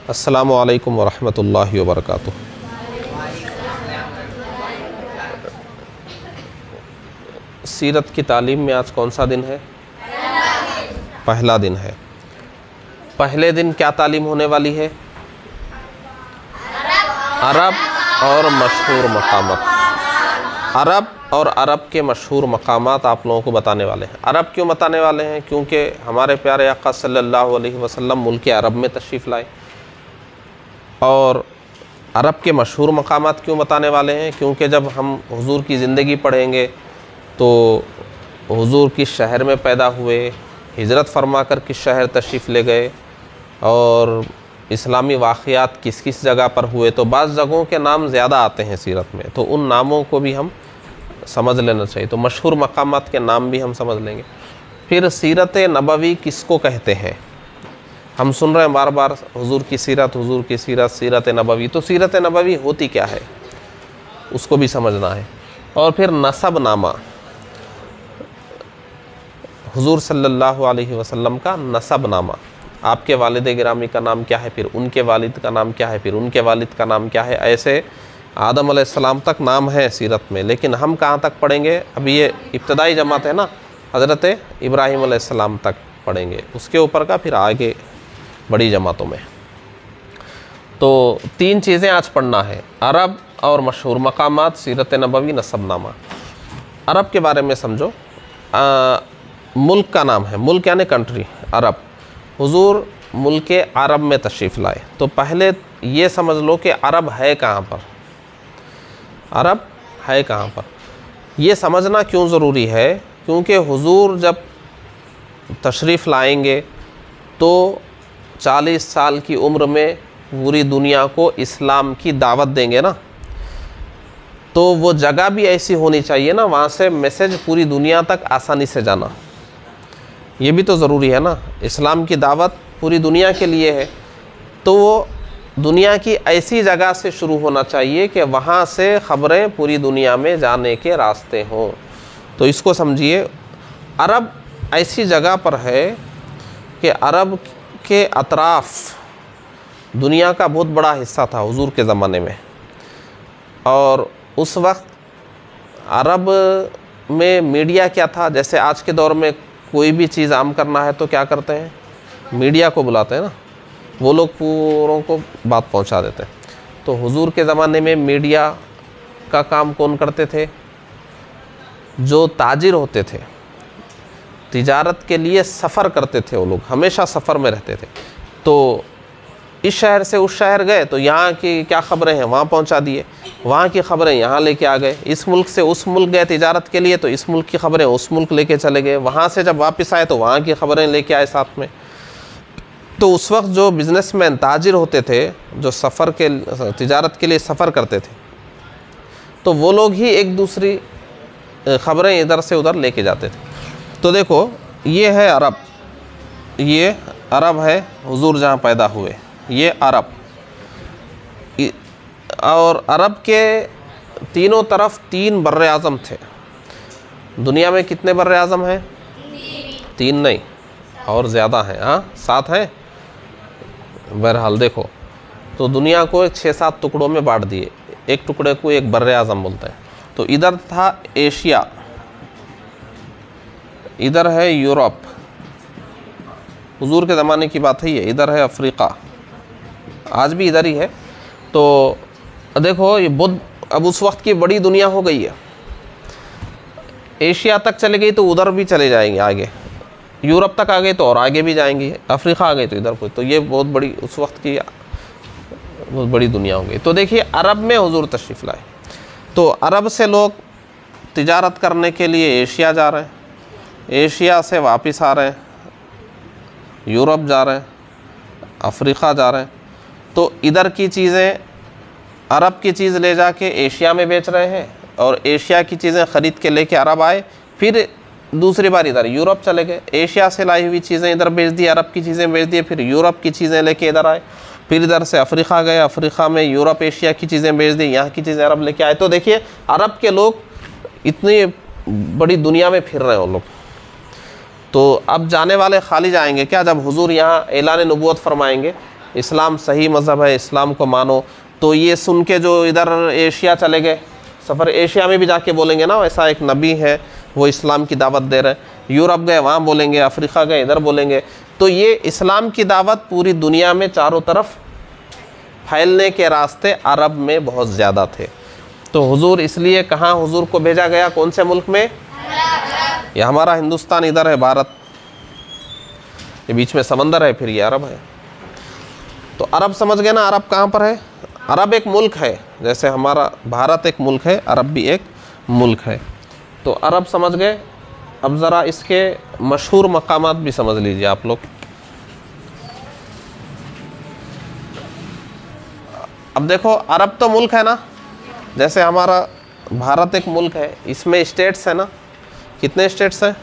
अस्सलामु अलैकुम वरहमतुल्लाहि वबरकातुह। सीरत की तालीम में आज कौन सा दिन है? पहला दिन है। पहले दिन क्या तालीम होने वाली है? अरब और मशहूर मकामात। अरब और अरब के मशहूर मकामात आप लोगों को बताने वाले हैं। अरब क्यों बताने वाले हैं? क्योंकि हमारे प्यारे आका सल्लल्लाहु अलैहि वसल्लम मुल्क अरब में तशरीफ़ लाए। और अरब के मशहूर मकामात क्यों बताने वाले हैं? क्योंकि जब हम हुजूर की ज़िंदगी पढ़ेंगे तो हुजूर किस शहर में पैदा हुए, हिजरत फरमा कर किस शहर तशरीफ़ ले गए और इस्लामी वाक़यात किस किस जगह पर हुए, तो बाज़ जगहों के नाम ज़्यादा आते हैं सीरत में, तो उन नामों को भी हम समझ लेना चाहिए। तो मशहूर मकामात के नाम भी हम समझ लेंगे। फिर सीरत नबवी किसको कहते हैं? हम सुन रहे हैं बार बार हुजूर की सीरत, हुजूर की सीरत, सीरत नबवी। तो सीरत नबवी होती क्या है उसको भी समझना है। और फिर नसब नामा, हुजूर सल्लल्लाहु अलैहि वसल्लम का नसब नामा, आपके वालिद गिरामी का नाम क्या है, फिर उनके वालिद का नाम क्या है, फिर उनके वालिद का नाम क्या है। ऐसे आदम अलैहिस्सलाम तक नाम है सीरत में, लेकिन हम कहाँ तक पढ़ेंगे? अभी ये इब्तदाई जमात है ना, हज़रत इब्राहीम अलैहिस्सलाम तक पढ़ेंगे, उसके ऊपर का फिर आगे बड़ी जमातों में। तो तीन चीज़ें आज पढ़ना है, अरब और मशहूर मकामात, सीरत नबवी, नसबनामा। अरब के बारे में समझो। मुल्क का नाम है, मुल्क यानी कंट्री, अरब। हुजूर मुल्क अरब में तशरीफ़ लाए, तो पहले ये समझ लो कि अरब है कहाँ पर, अरब है कहाँ पर। ये समझना क्यों ज़रूरी है? क्योंकि हुजूर जब तशरीफ़ लाएंगे तो 40 साल की उम्र में पूरी दुनिया को इस्लाम की दावत देंगे ना, तो वो जगह भी ऐसी होनी चाहिए ना, वहाँ से मैसेज पूरी दुनिया तक आसानी से जाना, ये भी तो ज़रूरी है ना। इस्लाम की दावत पूरी दुनिया के लिए है, तो वो दुनिया की ऐसी जगह से शुरू होना चाहिए कि वहाँ से ख़बरें पूरी दुनिया में जाने के रास्ते हों। तो इसको समझिए, अरब ऐसी जगह पर है कि अरब के अतराफ़ दुनिया का बहुत बड़ा हिस्सा था हुजूर के ज़माने में। और उस वक्त अरब में मीडिया क्या था? जैसे आज के दौर में कोई भी चीज़ आम करना है तो क्या करते हैं? मीडिया को बुलाते हैं ना, वो लोग पूरों को बात पहुंचा देते हैं। तो हुजूर के ज़माने में मीडिया का काम कौन करते थे? जो ताजिर होते थे, तिजारत के लिए सफ़र करते थे, वो लोग हमेशा सफ़र में रहते थे। तो इस शहर से उस शहर गए तो यहाँ की क्या ख़बरें हैं वहाँ पहुँचा दिए, वहाँ की ख़बरें यहाँ लेके आ गए। इस मुल्क से उस मुल्क गए तिजारत के लिए तो इस मुल्क की ख़बरें उस मुल्क लेके चले गए। वहाँ से जब वापस आए तो वहाँ की ख़बरें लेके आए साथ में। तो उस वक्त जो बिज़नेसमैन ताजिर होते थे, जो सफ़र के तिजारत के लिए सफ़र करते थे, तो वो लोग ही एक दूसरी ख़बरें इधर से उधर लेके जाते थे। तो देखो, ये है अरब, ये अरब है, हुजूर जहाँ पैदा हुए, ये अरब। और अरब के तीनों तरफ 3 बर्रे आज़म थे। दुनिया में कितने बर्रे आज़म हैं? 3 नहीं, और ज़्यादा हैं। हाँ, 7 हैं। बहरहाल देखो, तो दुनिया को 6-7 टुकड़ों में बांट दिए, एक टुकड़े को एक बर्रे आज़म बोलते हैं। तो इधर था एशिया, इधर है यूरोप, हुजूर के ज़माने की बात है ये, इधर है अफ्रीका, आज भी इधर ही है। तो देखो, ये बहुत अब उस वक्त की बड़ी दुनिया हो गई है। एशिया तक चले गई तो उधर भी चले जाएंगे आगे, यूरोप तक आ गए तो और आगे भी जाएंगे, अफ्रीका आ गए तो इधर कोई, तो ये बहुत बड़ी उस वक्त की बहुत बड़ी दुनिया हो गई। तो देखिए, अरब में हुजूर तशरीफ़ लाए, तो अरब से लोग तिजारत करने के लिए एशिया जा रहे हैं, एशिया से वापस आ रहे हैं, यूरोप जा रहे हैं, अफ्रीका जा रहे हैं। तो इधर की चीज़ें, अरब की चीज़ ले जाके एशिया में बेच रहे हैं, और एशिया की चीज़ें ख़रीद के लेके अरब आए, फिर दूसरी बार इधर यूरोप चले गए, एशिया से लाई हुई चीज़ें इधर बेच दी, अरब की चीज़ें बेच दी, फिर यूरोप की चीज़ें लेके इधर आए, फिर इधर से अफ्रीका गए, अफ्रीका में यूरोप एशिया की चीज़ें बेच दी, यहाँ की चीज़ें अरब लेके आए। तो देखिए, अरब के लोग इतनी बड़ी दुनिया में फिर रहे हैं वो लोग। तो अब जाने वाले खाली जाएंगे क्या? जब हुजूर यहाँ ऐलान नबूवत फरमाएंगे इस्लाम सही मज़हब है, इस्लाम को मानो। तो ये सुन के जो इधर एशिया चले गए, सफ़र एशिया में भी जाके बोलेंगे ना ऐसा एक नबी है वो इस्लाम की दावत दे रहे हैं। यूरोप गए वहाँ बोलेंगे, अफ्रीका गए इधर बोलेंगे। तो ये इस्लाम की दावत पूरी दुनिया में चारों तरफ फैलने के रास्ते अरब में बहुत ज़्यादा थे। तो हुजूर इसलिए कहाँ हुजूर को भेजा गया, कौन से मुल्क में? ये हमारा हिंदुस्तान इधर है, भारत, ये बीच में समंदर है, फिर ये अरब है। तो अरब समझ गए ना, अरब कहाँ पर है? अरब एक मुल्क है, जैसे हमारा भारत एक मुल्क है, अरब भी एक मुल्क है। तो अरब समझ गए। अब ज़रा इसके मशहूर मकामात भी समझ लीजिए आप लोग। अब देखो अरब तो मुल्क है ना, जैसे हमारा भारत एक मुल्क है, इसमें स्टेट्स है ना, कितने स्टेट्स हैं?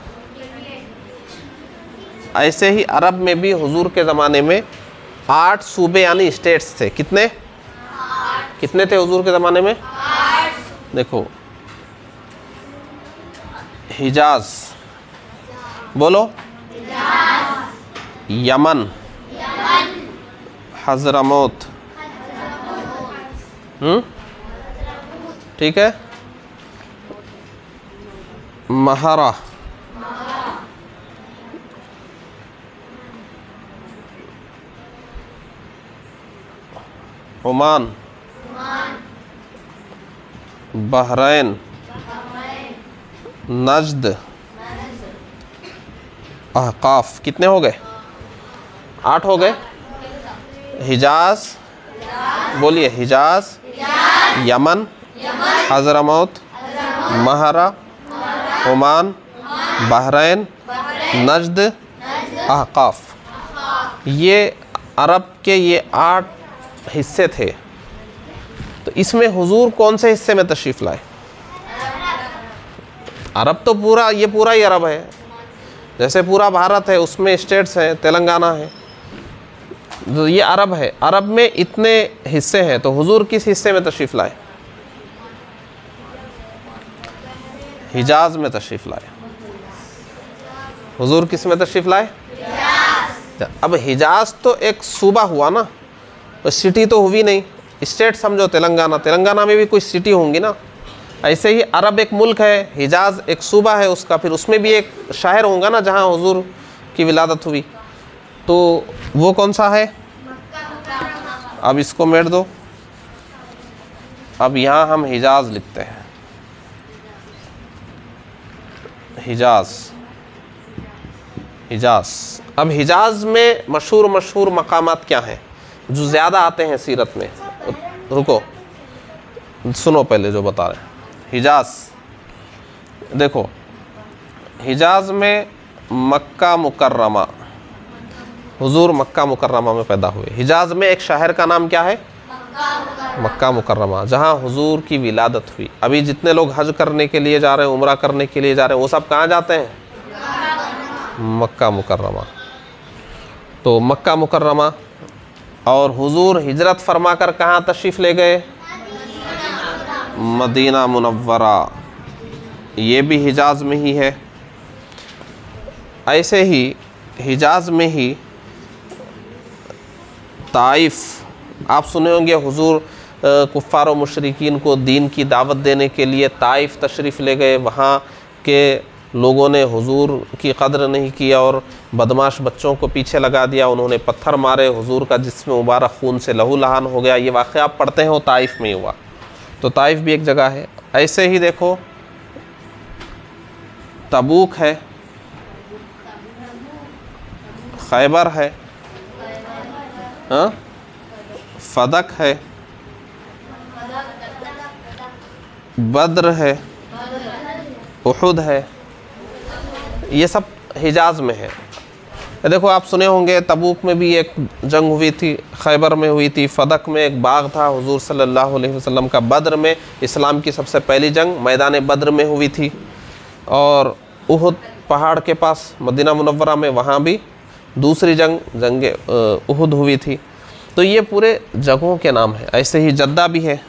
ऐसे ही अरब में भी हुजूर के ज़माने में 8 सूबे यानी स्टेट्स थे। कितने कितने थे हुजूर के ज़माने में? 8। देखो हिजाज, बोलो, यमन, हजरमौत, ठीक है, महारा, ओमान, बहरैन, नज्द, अहकाफ। कितने हो गए? 8 हो गए। हिजाज, बोलिए, हिजाज, यमन, हजरमौत, महारा, ओमान, बहरैन, नज्द, अहकाफ। ये अरब के ये 8 हिस्से थे। तो इसमें हुजूर कौन से हिस्से में तशरीफ़ लाए? अरब तो पूरा, ये पूरा ही अरब है। जैसे पूरा भारत है, उसमें स्टेट्स हैं, तेलंगाना है, तो ये अरब है। अरब में इतने हिस्से हैं, तो हुजूर किस हिस्से में तशरीफ़ लाए? हिजाज में तशरीफ़ लाए। हुजूर किस में तशरीफ़ लाए? अब हिजाज तो एक सूबा हुआ ना, तो सिटी तो हुई नहीं, स्टेट समझो तेलंगाना, तेलंगाना में भी कोई सिटी होंगी ना। ऐसे ही अरब एक मुल्क है, हिजाज एक सूबा है उसका, फिर उसमें भी एक शहर होगा ना जहाँ हुजूर की विलादत हुई। तो वो कौन सा है? अब इसको मेट दो। अब यहाँ हम हिजाज लिखते हैं, हिजाज, हिजाज। अब हिजाज में मशहूर मकामात क्या हैं जो ज़्यादा आते हैं सीरत में? रुको, सुनो पहले जो बता रहे हैं। हिजाज देखो, हिजाज में मक्का मुकर्रमा, हुजूर मक्का मुकर्रमा में पैदा हुए। हिजाज में एक शहर का नाम क्या है? मक्का मुकर्रमा, जहाँ हुजूर की विलादत हुई। अभी जितने लोग हज करने के लिए जा रहे हैं, उम्रा करने के लिए जा रहे हैं, वो सब कहाँ जाते हैं? मक्का मुकर्रमा। तो मक्का मुकर्रमा। और हुजूर हिजरत फरमाकर कहाँ तशरीफ़ ले गए? मदीना मुनव्वरा, ये भी हिजाज में ही है। ऐसे ही हिजाज में ही ताइफ, आप सुने होंगे हुजूर कुफ़ार व मुशरिकीन को दीन की दावत देने के लिए ताइफ तशरीफ़ ले गए। वहाँ के लोगों ने हुजूर की कदर नहीं किया और बदमाश बच्चों को पीछे लगा दिया, उन्होंने पत्थर मारे, हुजूर का जिस्म मुबारक खून से लहू लहान हो गया। ये वाक़या आप पढ़ते हैं वो ताइफ में हुआ। तो ताइफ भी एक जगह है। ऐसे ही देखो तबूक है, खैबर है, हाँ, फदक है, बद्र है, उहुद है, ये सब हिजाज में है। देखो आप सुने होंगे तबूक में भी एक जंग हुई थी, खैबर में हुई थी, फदक में एक बाग था हुजूर सल्लल्लाहु अलैहि वसल्लम का, बद्र में इस्लाम की सबसे पहली जंग मैदान बद्र में हुई थी, और उहुद पहाड़ के पास मदीना मुनव्वरा में वहाँ भी दूसरी जंग उहुद हुई थी। तो ये पूरे जगहों के नाम हैं। ऐसे ही जद्दा भी है,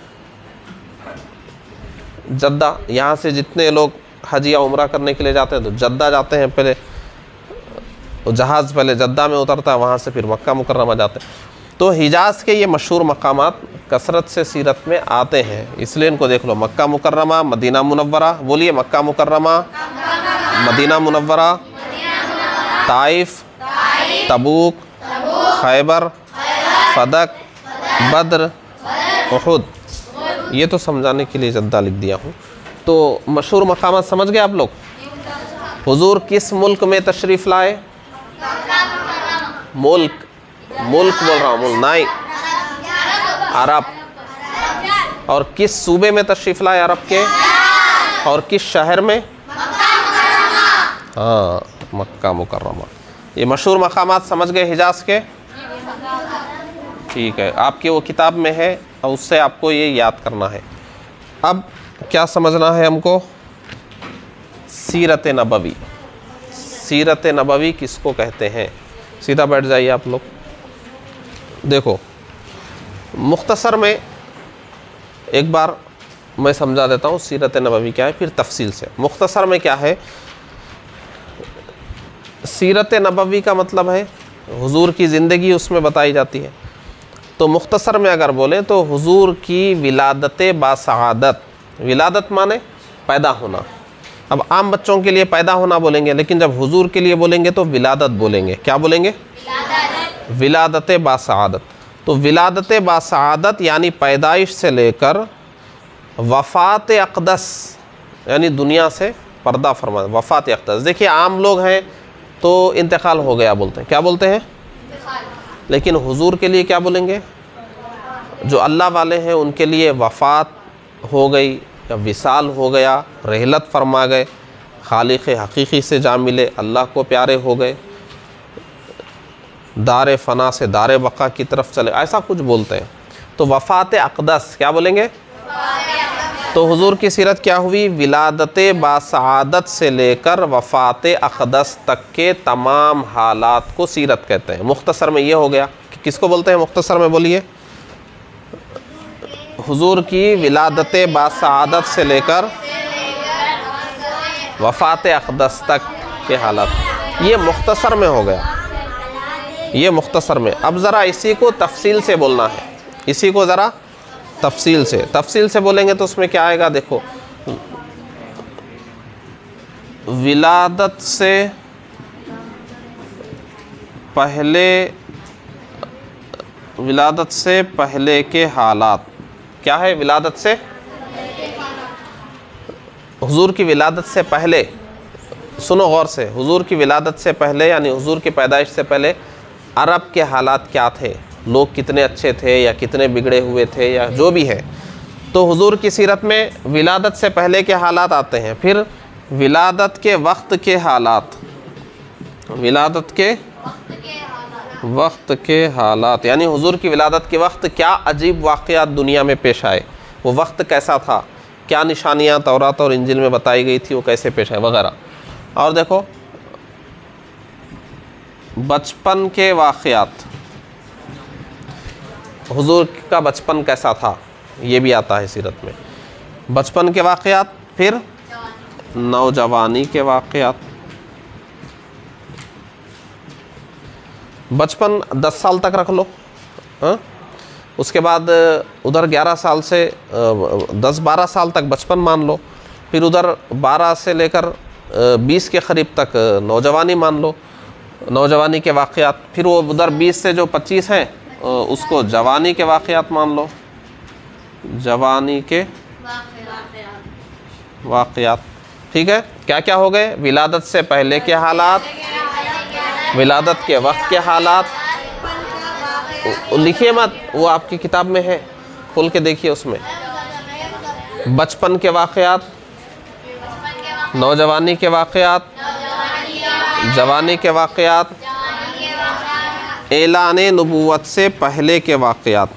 जद्दा, यहाँ से जितने लोग हज या उम्रा करने के लिए जाते हैं तो जद्दा जाते हैं, पहले जहाज़ पहले जद्दा में उतरता है, वहाँ से फिर मक्का मुकर्रमा जाते हैं। तो हिजाज़ के ये मशहूर मकामात कसरत से सीरत में आते हैं, इसलिए इनको देख लो। मक्का मुकर्रमा, मदीना मुनव्वरा, बोलिए मक्का मुकर्रमा, मदीना मुनव्वरा, Taif, Tabuk, Khaybar, Fadak, Badr, Uhud, ये तो समझाने के लिए जद्दा लिख दिया हूँ। तो मशहूर मकामात समझ गए आप लोग। हुजूर किस मुल्क में तशरीफ़ लाए? मुल्क बोल रहा हूँ, मुल्क नहीं, अरब। और किस सूबे में तशरीफ़ लाए अरब के? और किस शहर में? हाँ, मक्का मुकर्रमा। ये मशहूर मकामात समझ गए हिजाज़ के? ठीक है, आपकी वो किताब में है और उससे आपको ये याद करना है। अब क्या समझना है हमको? सीरत नबवी। सीरत नबवी किसको कहते हैं? सीधा बैठ जाइए आप लोग। देखो, मुख्तसर में एक बार मैं समझा देता हूँ सीरत नबवी क्या है, फिर तफसील से। मुख्तसर में क्या है? सीरत नबवी का मतलब है हुजूर की ज़िंदगी उसमें बताई जाती है। तो मुख्तसर में अगर बोलें तो हुजूर की विलादत बासआदत, विलादत माने पैदा होना। अब आम बच्चों के लिए पैदा होना बोलेंगे, लेकिन जब हुजूर के लिए बोलेंगे तो विलादत बोलेंगे। क्या बोलेंगे? विलादत बासआदत। तो विलादत बासआदत यानी पैदाइश से लेकर वफ़ात अक़दस, यानी दुनिया से पर्दा फरमा, वफ़ात अक़दस। देखिए आम लोग हैं तो इंतकाल हो गया बोलते हैं, क्या बोलते हैं? लेकिन हुजूर के लिए क्या बोलेंगे? जो अल्लाह वाले हैं उनके लिए वफ़ात हो गई या विसाल हो गया, रहलत फरमा गए, खालिक़ हकीकी से जा मिले, अल्लाह को प्यारे हो गए, दार फ़ना से दार बक़ा की तरफ चले, ऐसा कुछ बोलते हैं। तो वफ़ात अक़दस क्या बोलेंगे? तो हुजूर की सीरत क्या हुई? विलादत बासआदत से लेकर वफ़ात अक़दस तक के तमाम हालात को सीरत कहते हैं। मुख्तसर में ये हो गया कि किसको बोलते हैं मुख्तसर में? बोलिए। हुजूर की विलादत बासआदत से लेकर वफ़ात अक़दस तक के हालात, ये मुख्तसर में हो गया, ये मुख्तसर में। अब ज़रा इसी को तफसील से बोलना है, इसी को ज़रा तफसील से बोलेंगे तो उसमें क्या आएगा? देखो, विलादत से पहले के हालात क्या है? विलादत से, हुजूर की विलादत से पहले, सुनो गौर से, हुजूर की विलादत से पहले यानी हुजूर की पैदाइश से पहले अरब के हालात क्या थे? लोग कितने अच्छे थे या कितने बिगड़े हुए थे या जो भी है। तो हुजूर की सीरत में विलादत से पहले के हालात आते हैं, फिर विलादत के वक्त के हालात, विलादत के वक्त के हालात यानी हुजूर की विलादत के वक्त क्या अजीब वाक़यात दुनिया में पेश आए, वो वक्त कैसा था, क्या निशानियाँ तौरात और इंजिल में बताई गई थी वो कैसे पेश आए वगैरह। और देखो बचपन के वाक़यात, हुजूर का बचपन कैसा था ये भी आता है सीरत में, बचपन के वाक़यात। फिर नौजवानी के वाक़यात, बचपन 10 साल तक रख लो, हाँ? उसके बाद उधर 11 साल से 10-12 साल तक बचपन मान लो, फिर उधर 12 से लेकर 20 के करीब तक नौजवानी मान लो, नौजवानी के वाक़यात। फिर वो उधर 20 से जो 25 हैं उसको जवानी के वाक़यात मान लो, जवानी के वाक़यात। ठीक है, क्या क्या हो गए? विलादत से पहले के हालात, विलादत के वक्त के हालात, लिखिए मत, वो आपकी किताब में है, खोल के देखिए उसमें। बचपन के वाक़यात, नौजवानी के वाक़यात, जवानी के वाक़यात, ऐलाने नबूवत से पहले के वाक़यात,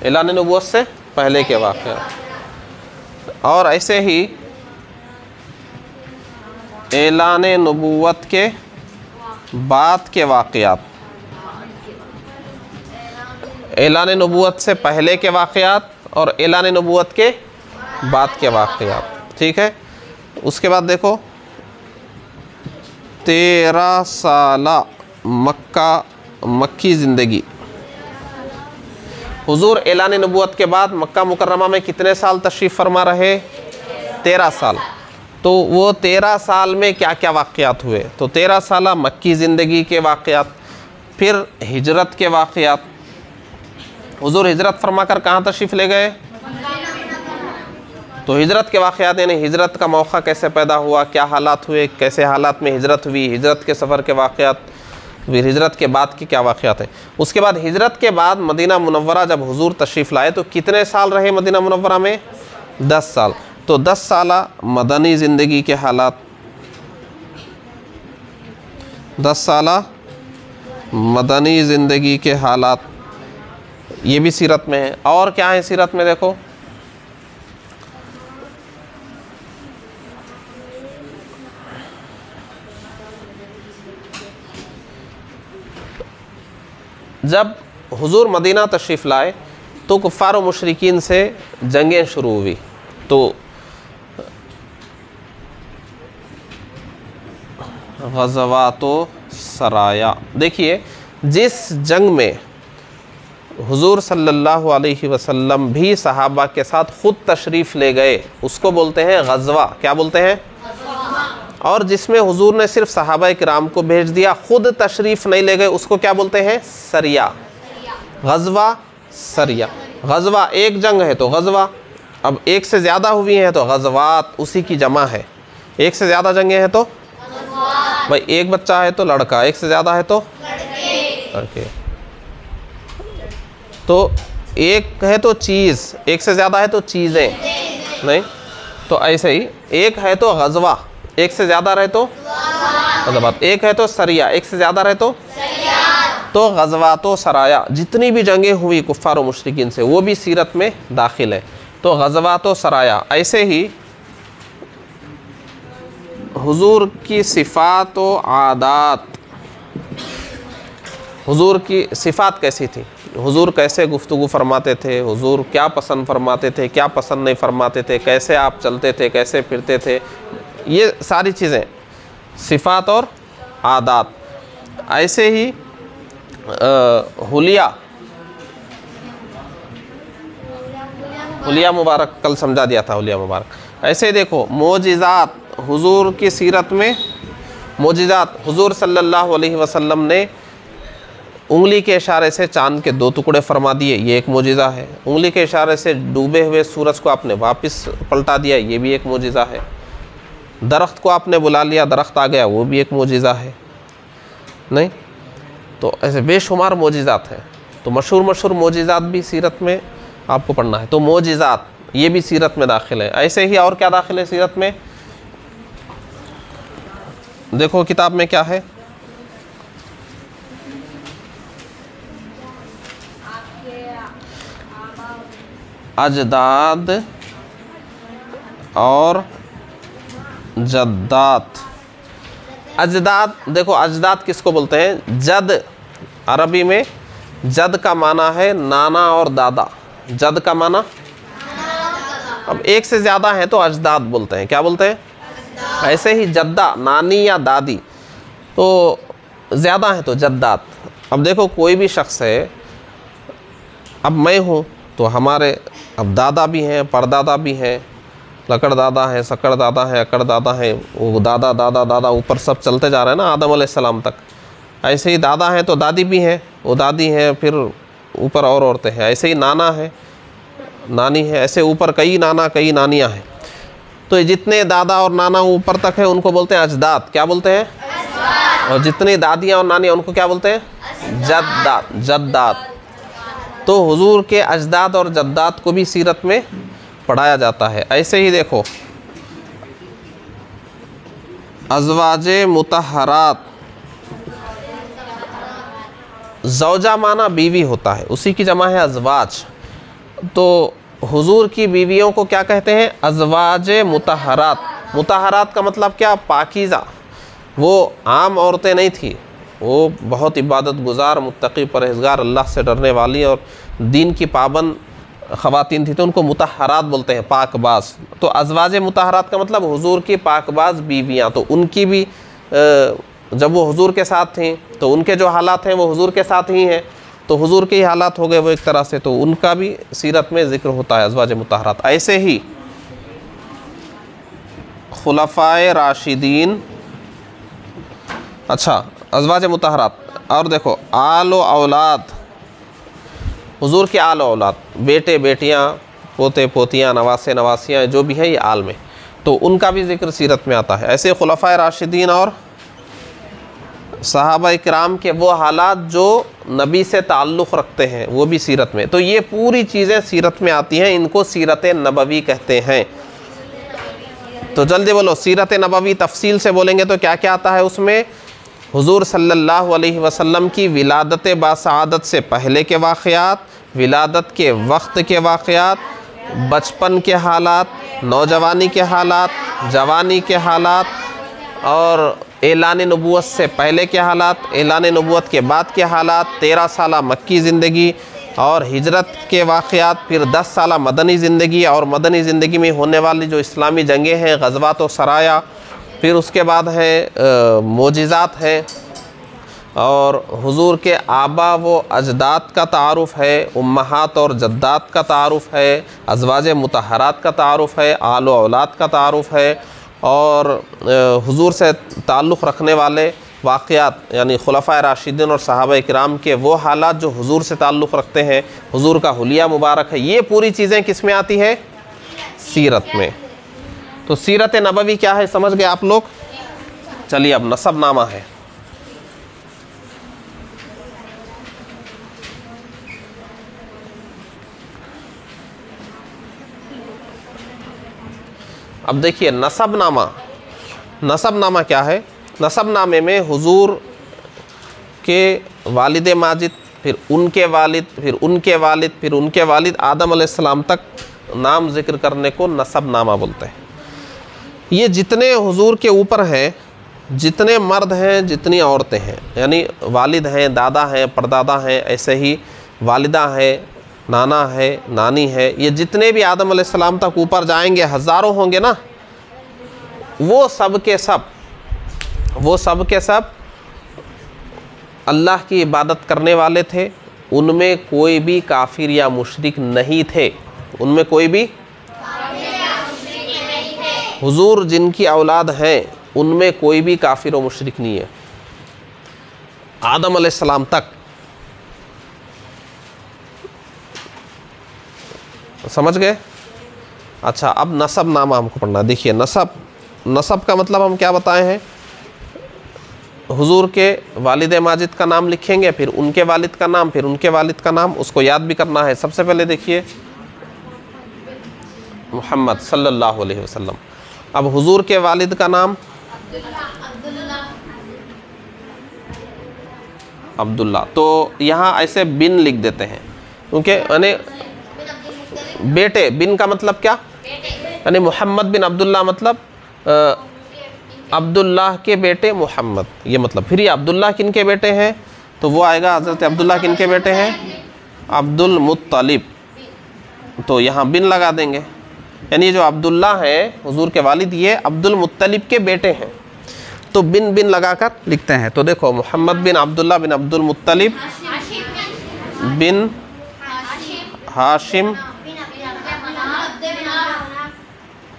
ऐलाने नबूवत से पहले के वाक़यात। और ऐसे ही ऐलाने नबूवत के बाद के वाक़यात, ऐलाने नबूवत से पहले के वाक़यात और ऐलाने नबूवत के बाद के वाक़यात। ठीक है, उसके बाद देखो 13 साला मक्की ज़िंदगी। हुजूर ऐलान नबूवत के बाद मक्का मुकर्रमा में कितने साल तशरीफ़ फरमा रहे? 13 साल। तो वो 13 साल में क्या क्या वाक़यात हुए? तो 13 साल मक्की ज़िंदगी के वाक़यात, फिर हिजरत के वाक़यात। हुजूर हिजरत फरमा कर कहाँ तशरीफ़ ले गए? तो हिजरत के वाक़यात यानी हिजरत का मौका कैसे पैदा हुआ, क्या हालात हुए, कैसे हालात में हिजरत हुई, हिजरत के सफ़र के वाक़यात, फिर हिजरत के बाद की क्या वाक़यात हैं। उसके बाद हिजरत के बाद मदीना मुनव्वरा जब हुजूर तशरीफ़ लाए तो कितने साल रहे मदीना मुनव्वरा में? 10 साल। तो 10 साल मदनी ज़िंदगी के हालात, 10 साल मदनी ज़िंदगी के हालात, ये भी सीरत में है। और क्या है सीरत में? देखो जब हुजूर मदीना तशरीफ़ लाए तो कुफ़ार व मुशरिकीन से जंगें शुरू हुई। तो ग़ज़वातो सराया, देखिए जिस जंग में हुजूर सल्लल्लाहु अलैहि वसल्लम भी सहाबा के साथ ख़ुद तशरीफ़ ले गए उसको बोलते हैं ग़ज़वा। क्या बोलते हैं? और जिसमें हुजूर ने सिर्फ सहाबा किराम को भेज दिया, खुद तशरीफ़ नहीं ले गए, उसको क्या बोलते हैं? सरिया। ग़ज़वा, सरिया। ग़ज़वा एक जंग है तो ग़ज़वा, अब एक से ज़्यादा हुई हैं तो ग़ज़वात उसी की जमा है। एक से ज़्यादा जंगें हैं तो भाई, एक बच्चा है तो लड़का, एक से ज़्यादा है तो लड़के। तो एक है तो चीज़, एक से ज़्यादा है तो चीज़ें, नहीं तो ऐसे ही एक है तो ग़ज़वा, एक से ज़्यादा रहे तो ग़ज़वात, एक है तो सरिया, एक से ज़्यादा रहे तो ग़ज़वातो सराया। जितनी भी जंगें हुई कुफ़ार व मुशरिकीन से वो भी सीरत में दाखिल है। तो ग़ज़वातो सराया। ऐसे ही हुजूर की सिफ़ात व आदात, हुजूर की सिफ़ात कैसी थी, हुजूर कैसे गुफ्तगू फरमाते थे, हुजूर क्या पसंद फरमाते थे, क्या पसंद नहीं फरमाते थे, कैसे आप चलते थे, कैसे फिरते थे, ये सारी चीज़ें सिफ़ात और आदात। ऐसे ही हुलिया मुबारक कल समझा दिया था, हुलिया मुबारक। ऐसे ही देखो मोजिज़ात, हुजूर की सीरत में मोजिज़ात, हुजूर सल्लल्लाहु अलैहि वसल्लम ने उंगली के इशारे से चाँद के 2 टुकड़े फरमा दिए, ये एक मोजिज़ा है। उंगली के इशारे से डूबे हुए सूरज को आपने वापस पलटा दिया, ये भी एक मोजिज़ा है। दरख्त को आपने बुला लिया, दरख्त आ गया, वो भी एक मोजिज़ा है। नहीं तो ऐसे बेशुमार मोजिज़ात हैं। तो मशहूर मोजिज़ात भी सीरत में आपको पढ़ना है। तो मोजिज़ात ये भी सीरत में दाखिल है। ऐसे ही और क्या दाखिल है सीरत में? देखो किताब में क्या है, अजदाद और जद्दात। अजदाद, देखो अजदाद किसको बोलते हैं? जद, अरबी में जद का माना है नाना और दादा। जद का माना, अब एक से ज़्यादा है तो अजदाद बोलते हैं। क्या बोलते हैं? ऐसे ही जद्दा, नानी या दादी, तो ज़्यादा है तो जद्दात। अब देखो कोई भी शख्स है, अब मैं हूँ तो हमारे अब दादा भी हैं, परदादा भी हैं, लकड़ दादा है, सकड़ दादा है, अकड़ दादा है, वो दादा दादा दादा ऊपर सब चलते जा रहे हैं ना आदम अलैहिस्सलाम तक। ऐसे ही दादा हैं तो दादी भी हैं, वो दादी हैं, फिर ऊपर और औरतें हैं। ऐसे ही नाना है, नानी है, ऐसे ऊपर कई नाना कई नानियाँ हैं। तो ये जितने दादा और नाना ऊपर तक है उनको बोलते हैं अजदाद। क्या बोलते हैं? और जितनी दादियाँ और नानियाँ उनको क्या बोलते हैं? जद्दात, जद्दात। तो हुजूर के अजदाद और जद्दात को भी सीरत में पढ़ाया जाता है। ऐसे ही देखो अज़वाजे मुतहरात, ज़ौजा माना बीवी होता है, उसी की जमा है अज़वाज। तो हुजूर की बीवियों को क्या कहते हैं? अज़वाजे मुतहरात। मुतहरात का मतलब क्या? पाकीज़ा। वो आम औरतें नहीं थी, वो बहुत इबादत गुज़ार, मुत्तकी, परहेज़गार, अल्लाह से डरने वाली और दीन की पाबंद ख़वातीन थी, तो उनको मुतहरात बोलते हैं, पाकबाज। तो अज़वाज मुतहरात का मतलब हुजूर की पाकबाज बीवियाँ, तो उनकी भी जब वो हुजूर के साथ थी तो उनके जो हालात हैं वो हुजूर के साथ ही हैं, तो हुजूर के ही हालात हो गए वो एक तरह से, तो उनका भी सीरत में ज़िक्र होता है अज़वाज मुतहरात। ऐसे ही खुलफ़ाए राशिदीन, अच्छा अज़वाज मुतहरात, और देखो आल व औलाद, हुजूर के आल व औलाद, बेटे बेटियाँ, पोते पोतियाँ, नवासे नवासियाँ जो भी हैं ये आल में, तो उनका भी ज़िक्र सीरत में आता है। ऐसे खुलफ़ाए राशिदीन और सहाबा इकराम के वो हालात जो नबी से ताल्लुक़ रखते हैं वो भी सीरत में, तो ये पूरी चीज़ें सीरत में आती हैं, इनको सीरत नबवी कहते हैं। तो जल्दी बोलो, सीरत नबवी तफसील से बोलेंगे तो क्या क्या आता है उसमें? हुजूर सल्लल्लाहु अलैहि वसल्लम की विलादत बासआदत से पहले के वाक़यात, विलादत के वक्त के वाक़यात, बचपन के हालात, नौजवानी के हालात, जवानी के हालात, और ऐलान नबूवत से पहले के हालात, ऐलान नबूवत के बाद के हालात, 13 साला मक्की ज़िंदगी और हिजरत के वाक़यात, फिर 10 साला मदनी ज़िंदगी और मदनी ज़िंदगी में होने वाली जो इस्लामी जंगें हैं, ग़ज़वात व सराया, फिर उसके बाद है मोजिज़ात हैं, और हुजूर के आबा व अजदाद का तारुफ़ है, उम्महात और जद्दात का तारुफ़ है, अज़वाज मुतहरात का तारुफ़ है, आल व औलाद का तारुफ़ है, और हुजूर से ताल्लुक़ रखने वाले वाक़यात यानी खुलफ़ाए राशिदीन और सहाबा इकराम के वो हालात जो हुजूर से ताल्लुक़ रखते हैं, हुजूर का हुलिया मुबारक है, ये पूरी चीज़ें किस में आती है? सीरत में। तो सीरत नबवी क्या है समझ गए आप लोग? चलिए अब नसब नामा है। अब देखिए नसब नामा, नसब नामा क्या है? नसब नामे में हुजूर के वालिद माजिद, फिर उनके वालिद, फिर उनके वालिद, फिर उनके वालिद आदम अलैहिस्सलाम तक नाम ज़िक्र करने को नसब नामा बोलते हैं। ये जितने हुजूर के ऊपर हैं, जितने मर्द हैं, जितनी औरतें हैं, यानी वालिद हैं, दादा हैं, परदादा हैं, ऐसे ही वालिदा है, नाना है, नानी है, ये जितने भी आदम अलैहिस्सलाम तक ऊपर जाएंगे, हज़ारों होंगे ना, वो सब के सब अल्लाह की इबादत करने वाले थे। उनमें कोई भी काफिर या मुशरिक नहीं थे, उनमें कोई भी हुजूर जिनकी औलाद हैं उनमें कोई भी काफिर और मुशरिक नहीं है, आदम अलैहिस्सलाम तक। समझ गए? अच्छा अब नसब नामा हमको पढ़ना। देखिए नसब का मतलब हम क्या बताए हैं? हुजूर के वालिद माजिद का नाम लिखेंगे, फिर उनके वालिद का नाम, फिर उनके वालिद का नाम, उसको याद भी करना है। सबसे पहले देखिए मोहम्मद सल्लल्लाहु अलैहि वसल्लम। अब हुजूर के वालिद का नाम अब्दुल्ला, तो यहाँ ऐसे बिन लिख देते हैं क्योंकि यानी बेटे, बिन का मतलब क्या? यानी मोहम्मद बिन अब्दुल्ला मतलब अब्दुल्लाह के बेटे मोहम्मद, ये मतलब। फिर ये अब्दुल्लाह किन के बेटे हैं? तो वो आएगा हज़रत अब्दुल्लाह किन के बेटे हैं? अब्दुल मुत्तलिब, तो यहाँ बिन लगा देंगे। यानी जो अब्दुल्ला है हुजूर के वालिद, ये अब्दुल मुत्तलिब के बेटे हैं, तो बिन बिन लगाकर लिखते हैं। तो देखो मोहम्मद बिन अब्दुल्ला बिन अब्दुल मुत्तलिब बिन हाशिम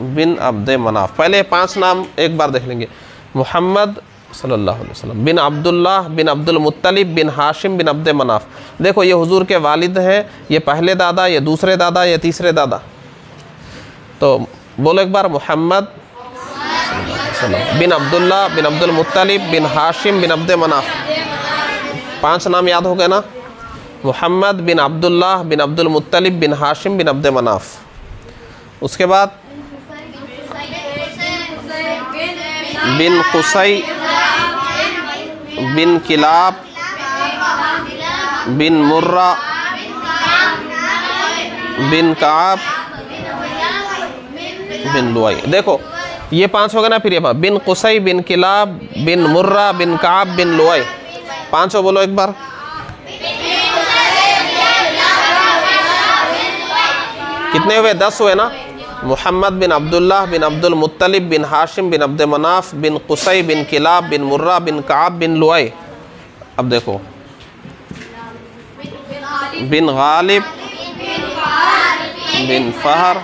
बिन अब्दे मनाफ। पहले 5 नाम एक बार देख लेंगे। मोहम्मद सल्लल्लाहु अलैहि वसल्लम बिन अब्दुल्लाह बिन अब्दुल मुत्तलिब बिन हाशिम बिन अब्दे मनाफ। देखो ये हुजूर के वालिद हैं, ये पहले दादा, ये दूसरे दादा, ये तीसरे दादा। तो बोलो एक बार, मोहम्मद बिन अब्दुल्ला बिन अब्दुल मुत्तलिब बिन हाशिम बिन अब्दे मनाफ। 5 नाम याद हो गए ना? मोहम्मद बिन अब्दुल्लाह बिन अब्दुल मुत्तलिब बिन हाशिम बिन अब्दे मनाफ। उसके बाद बिन कुसै बिन किलाब बिन मुर्रा बिन काब बिन लुआई। देखो ये 5 हो गए ना। फिर ये बिन कुसै बिन किलाब बिन मुर्रा बिन काब बिन लुआई। 5 हो, बोलो एक बार। कितने हुए? 10 हुए ना। मोहम्मद बिन अब्दुल्लाह बिन अब्दुल मुत्तलिब बिन हाशिम बिन अब्द मनाफ बिन कुसै बिन किलाब बिन मुर्रा बिन काब बिन लुआई। अब देखो, बिन गालिब बिन फहर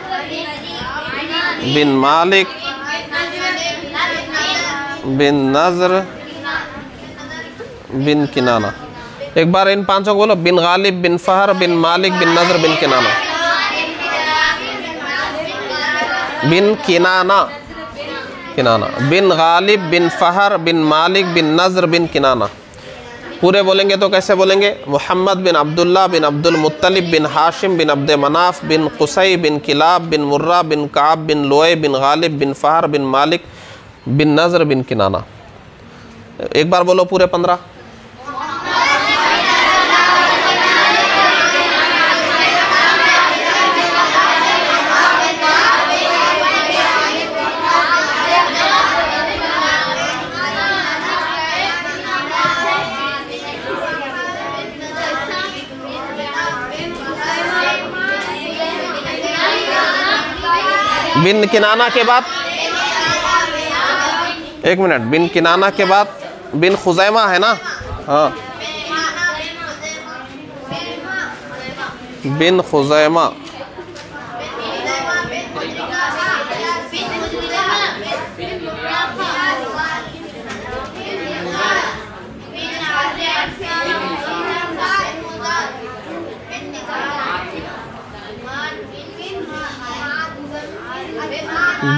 बिन मालिक बिन नज़र बिन किनाना। एक बार इन पांचों को बोलो, बिन गालिब बिन फहर बिन मालिक बिन नज़र बिन किनाना। बिन किनाना, किनाना, बिन गालिब बिन फहर बिन मालिक बिन नज़र बिन किनाना। पूरे बोलेंगे तो कैसे बोलेंगे? मोहम्मद बिन अब्दुल्लाह बिन अब्दुल मुत्तलिब बिन हाशिम बिन अब्द मनाफ बिन कुसै बिन किलाब बिन मुर्रा बिन काब बिन लुआई बिन गालिब बिन फहर बिन मालिक बिन नज़र बिन किनाना। एक बार बोलो पूरे 15। बिन किनाना के बाद, एक मिनट, बिन किनाना के बाद बिन खुजैमा है ना? हाँ, बिन खुजैमा,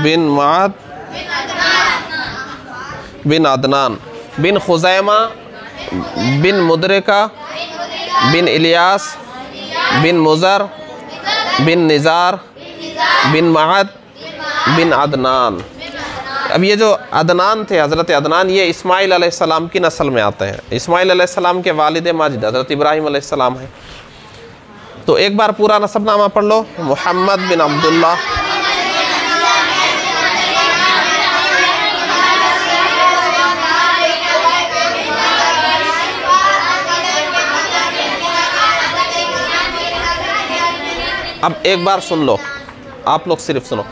बिन माद बिन अदनान, बिन खुजैमा बिन मुदरिका बिन इलियास बिन मुज़र बिन निज़ार बिन माद बिन अदनान। अब ये जो अदनान थे, हज़रत अदनान, ये इस्माइल अलैहिस्सलाम की नस्ल में आते हैं। इस्माइल अलैहिस्सलाम के वालिद माजिद हज़रत इब्राहीम अलैहिस्सलाम है। तो एक बार पूरा नसबनामा पढ़ लो। मोहम्मद बिन अब्दुल्लाह अब एक बार सुन लो, आप लोग सिर्फ सुनो।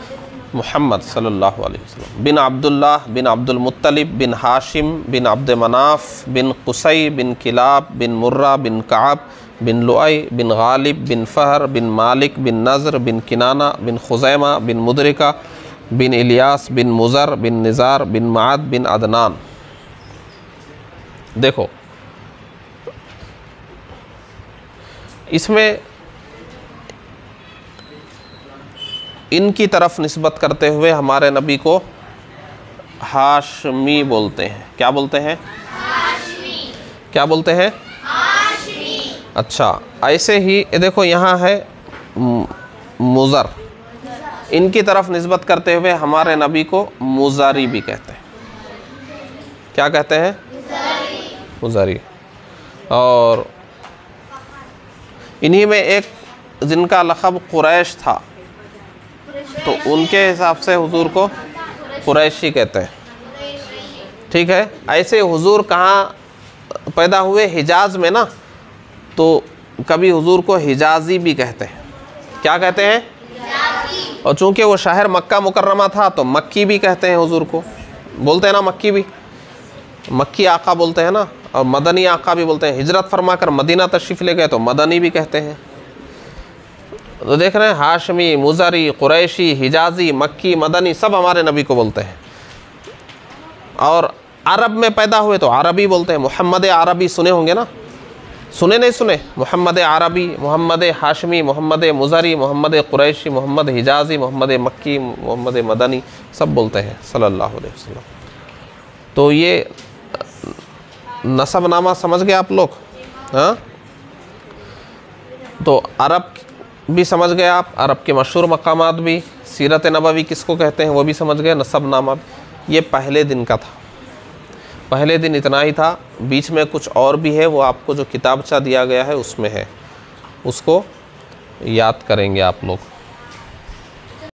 मोहम्मद सल्लल्लाहु अलैहि वसल्लम बिन अब्दुल्लाह बिन अब्दुल मुत्तलिब बिन हाशिम बिन अब्द मनाफ बिन कुसै बिन किलाब बिन मुर्रा बिन काब बिन लुआई बिन गालिब बिन फहर बिन मालिक बिन नज़र बिन किनाना बिन खुजैमा बिन मुदरिका बिन इलियास बिन मुज़र बिन निज़ार बिन माद बिन अदनान। देखो, इसमें इनकी तरफ निस्बत करते हुए हमारे नबी को हाशमी बोलते हैं। क्या बोलते हैं? हाशमी। क्या बोलते हैं? हाशमी। अच्छा, ऐसे ही देखो यहाँ है मुज़र, इनकी तरफ निस्बत करते हुए हमारे नबी को मुज़ारी भी कहते हैं। क्या कहते हैं? मुज़ारी। और इन्हीं में एक जिनका लक़ब कुरैश था, तो उनके हिसाब से हुजूर को कुरैशी कहते हैं। ठीक है। ऐसे हुजूर कहाँ पैदा हुए? हिजाज़ में ना, तो कभी हुजूर को हिजाज़ी भी कहते हैं। क्या कहते हैं? हिजाज़ी। और चूँकि वो शहर मक्का मुकर्रमा था तो मक्की भी कहते हैं हुजूर को। बोलते हैं ना मक्की भी, मक्की आका बोलते हैं ना, और मदनी आका भी बोलते हैं। हिजरत फरमा कर मदीना तशरीफ़ ले गए तो मदनी भी कहते हैं। तो देख रहे हैं, हाशमी, मुज़री, कुरैशी, हिजाज़ी, मक्की, मदनी सब हमारे नबी को बोलते हैं। और अरब में पैदा हुए तो अरबी बोलते हैं। मोहम्मद अरबी सुने होंगे ना? सुने नहीं सुने? मोहम्मद अरबी, मोहम्मद हाशमी, मोहम्मद मुज़री, मोहम्मद कुरैशी, मोहम्मद हिजाज़ी, मोहम्मद मक्की, मोहम्मद मदनी सब बोलते हैं सल्लल्लाहु अलैहि वसल्लम। तो ये नसबनामा समझ गए आप लोग? हाँ, तो अरब भी समझ गए आप, अरब के मशहूर मकामात भी, सीरत नबवी किसको कहते हैं वो भी समझ गए, नसबनामा। ये पहले दिन का था, पहले दिन इतना ही था। बीच में कुछ और भी है, वो आपको जो किताबचा दिया गया है उसमें है, उसको याद करेंगे आप लोग।